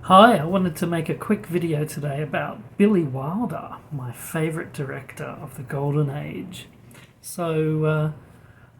Hi, I wanted to make a quick video today about Billy Wilder, my favourite director of the Golden Age. I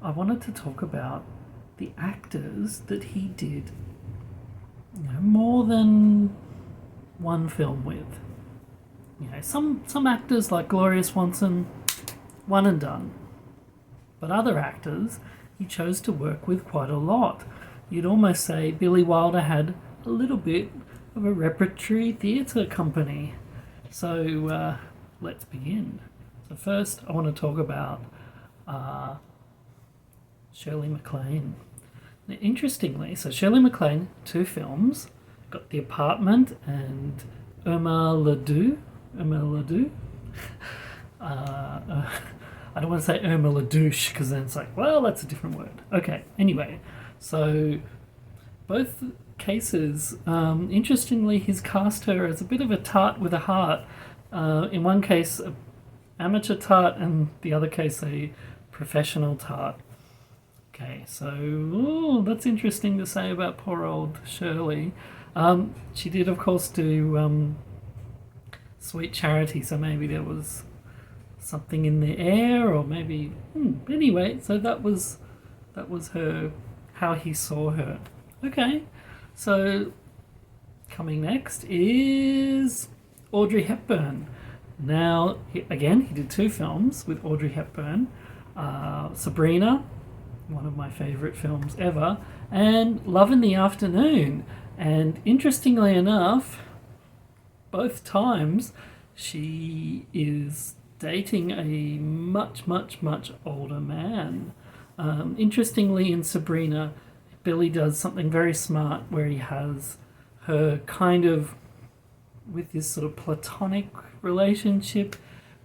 wanted to talk about the actors that he did more than one film with. Some actors like Gloria Swanson, one and done. But other actors, he chose to work with quite a lot. You'd almost say Billy Wilder had a little bit of a repertory theatre company. Let's begin. So first, I want to talk about Shirley MacLaine. Now, interestingly, so Shirley MacLaine, two films, got The Apartment and Irma Ledoux. I don't want to say Irma LaDouche because then it's like, well, that's a different word. Okay, anyway, so both cases, interestingly, he's cast her as a bit of a tart with a heart. In one case, an amateur tart, and the other case, a professional tart. Okay, so that's interesting to say about poor old Shirley. She did, of course, do Sweet Charity, so maybe there was something in the air, or maybe anyway. So that was her, how he saw her. Okay, so coming next is Audrey Hepburn. Now, he did two films with Audrey Hepburn. Sabrina, one of my favourite films ever, and Love in the Afternoon. And interestingly enough, both times she is dating a much, much, much older man. Interestingly, in Sabrina, Billy does something very smart where he has her kind of with this sort of platonic relationship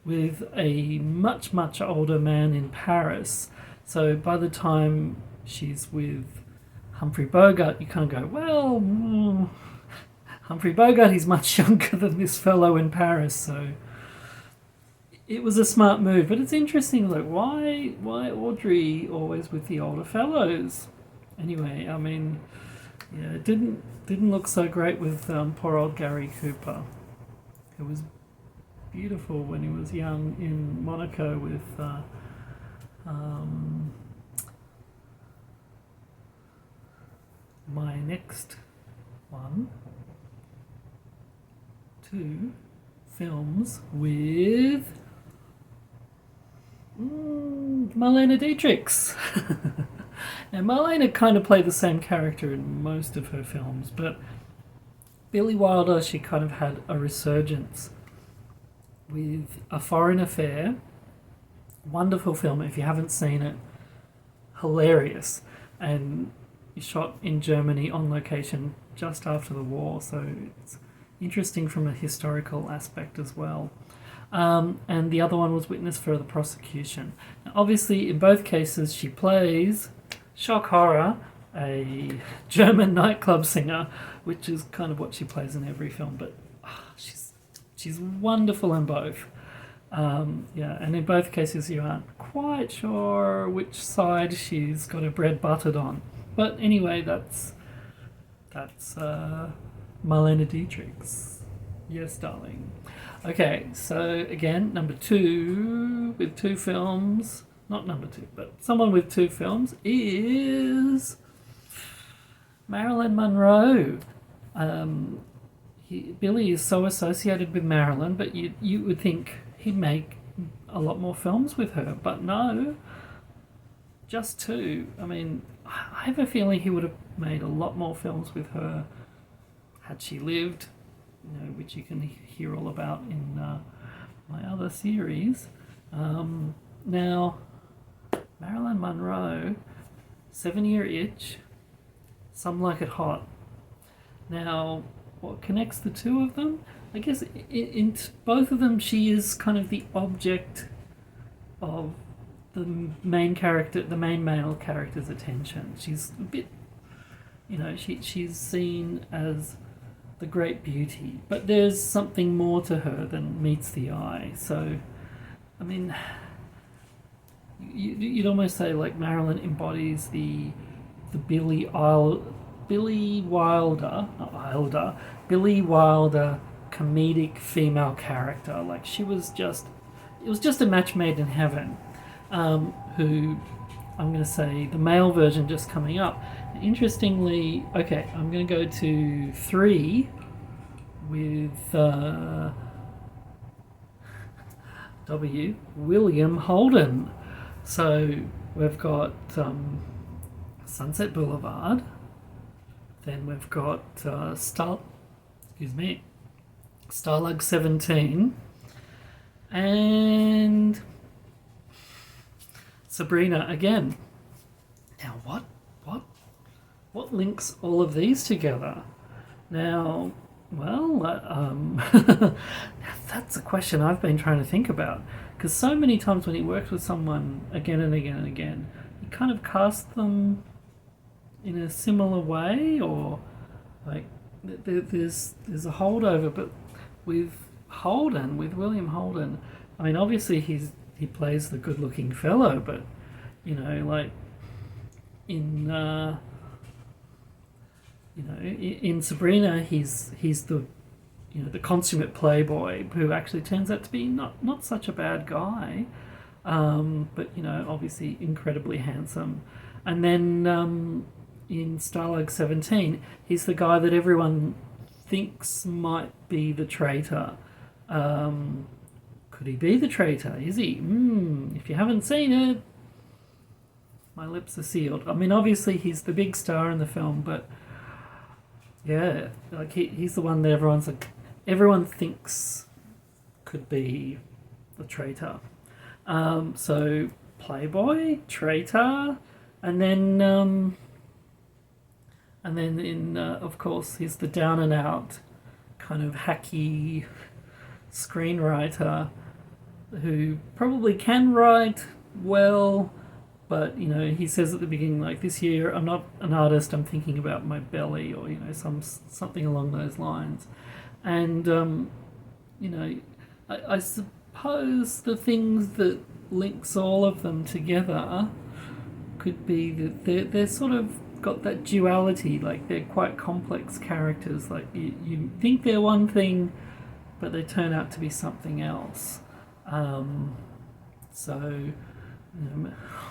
with a much, much older man in Paris. So by the time she's with Humphrey Bogart, you kind of go, well, Humphrey Bogart, he's much younger than this fellow in Paris, so it was a smart move. But it's interesting, like, why Audrey always with the older fellows? Anyway, I mean, yeah, it didn't look so great with poor old Gary Cooper. It was beautiful when he was young in Monaco with my next one, two films with Marlene Dietrichs. Now, Marlene kind of played the same character in most of her films, but Billy Wilder, she kind of had a resurgence with A Foreign Affair. Wonderful film. If you haven't seen it, hilarious. And shot in Germany on location just after the war, so it's interesting from a historical aspect as well. And the other one was Witness for the Prosecution. Now, obviously, in both cases, she plays, shock horror, a German nightclub singer, which is kind of what she plays in every film, but she's wonderful in both. And in both cases you aren't quite sure which side she's got her bread buttered on. But anyway, that's Marlene Dietrichs. Yes, darling. Okay, so again, number two with two films. Not number two, but someone with two films is Marilyn Monroe. Billy is so associated with Marilyn, but you would think he'd make a lot more films with her, but no, just two. I mean, I have a feeling he would have made a lot more films with her had she lived, which you can hear all about in my other series. Now, Marilyn Monroe, 7-Year Itch, Some Like It Hot. Now, what connects the two of them? I guess in both of them, she is kind of the object of the main male character's attention. She's a bit, she's seen as the great beauty, but there's something more to her than meets the eye. So, I mean, you'd almost say like Marilyn embodies the Billy Billy Wilder, not Wilder, Billy Wilder comedic female character. Like she was just, it was just a match made in heaven. Who I'm going to say the male version just coming up. Interestingly, okay, I'm going to go to 3 with William Holden. So we've got Sunset Boulevard. Then we've got Starlug 17, and Sabrina again. Now what links all of these together? Now, well, that's a question I've been trying to think about, because so many times when he worked with someone again and again and again, he kind of cast them in a similar way, or like there's a holdover. But with William Holden, I mean, obviously he plays the good-looking fellow, but like in in Sabrina, he's the the consummate playboy who actually turns out to be not such a bad guy, but obviously incredibly handsome. And then in Starlug 17, he's the guy that everyone thinks might be the traitor. Could he be the traitor? Is he? If you haven't seen it, my lips are sealed. I mean, obviously he's the big star in the film, but yeah, like he's the one that everyone thinks could be the traitor. So playboy, traitor, and then in of course he's the down and out kind of hacky screenwriter who probably can write well, but he says at the beginning, like, this year I'm not an artist, I'm thinking about my belly, or something along those lines. And I suppose the things that links all of them together could be that they're sort of got that duality, like they're quite complex characters. Like you think they're one thing, but they turn out to be something else. So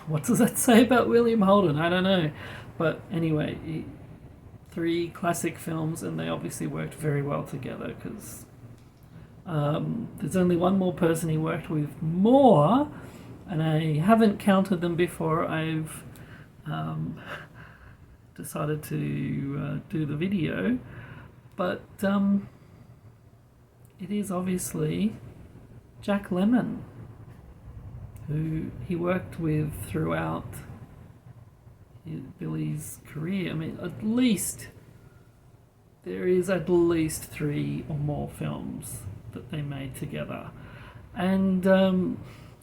what does that say about William Holden? I don't know. But anyway, 3 classic films, and they obviously worked very well together, because there's only one more person he worked with more, and I haven't counted them before I've decided to do the video, but it is obviously Jack Lemmon, who he worked with throughout Billy's career. I mean, there is at least 3 or more films that they made together, and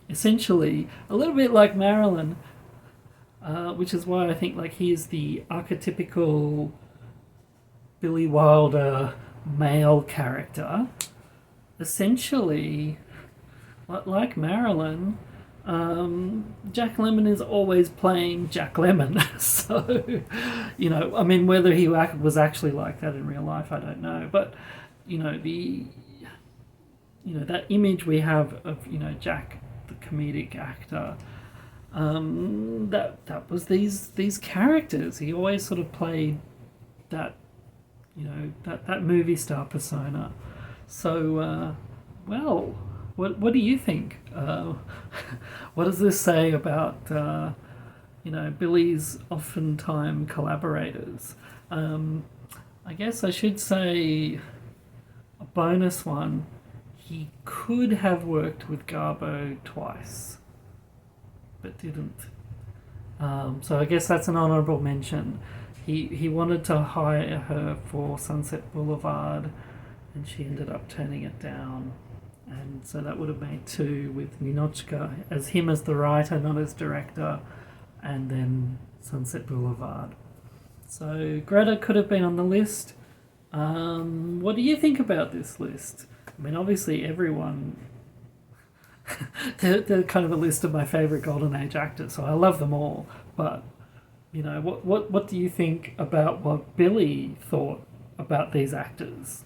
essentially a little bit like Marilyn, which is why I think like he is the archetypical Billy Wilder male character. Essentially, like Marilyn, Jack Lemmon is always playing Jack Lemmon. So, I mean, whether he was actually like that in real life, I don't know. But, that image we have of, Jack, the comedic actor, that was these characters. He always sort of played that, that movie star persona. So, well, what do you think? What does this say about Billy's oftentimes collaborators? I guess I should say a bonus one. He could have worked with Garbo twice, but didn't. So I guess that's an honourable mention. He wanted to hire her for Sunset Boulevard, and she ended up turning it down. And so that would have made 2 with Ninochka as him as the writer, not as director, and then Sunset Boulevard. So Greta could have been on the list. What do you think about this list? I mean, obviously everyone... they're kind of a list of my favourite Golden Age actors, so I love them all. But, You know, what do you think about what Billy thought about these actors?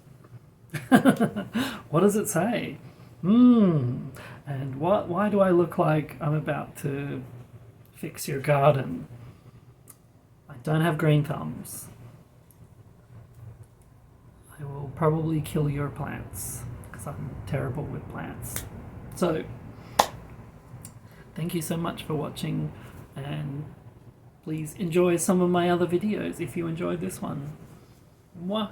What does it say? And why do I look like I'm about to fix your garden? I don't have green thumbs. I will probably kill your plants because I'm terrible with plants. So, thank you so much for watching, and please enjoy some of my other videos if you enjoyed this one. Mwah!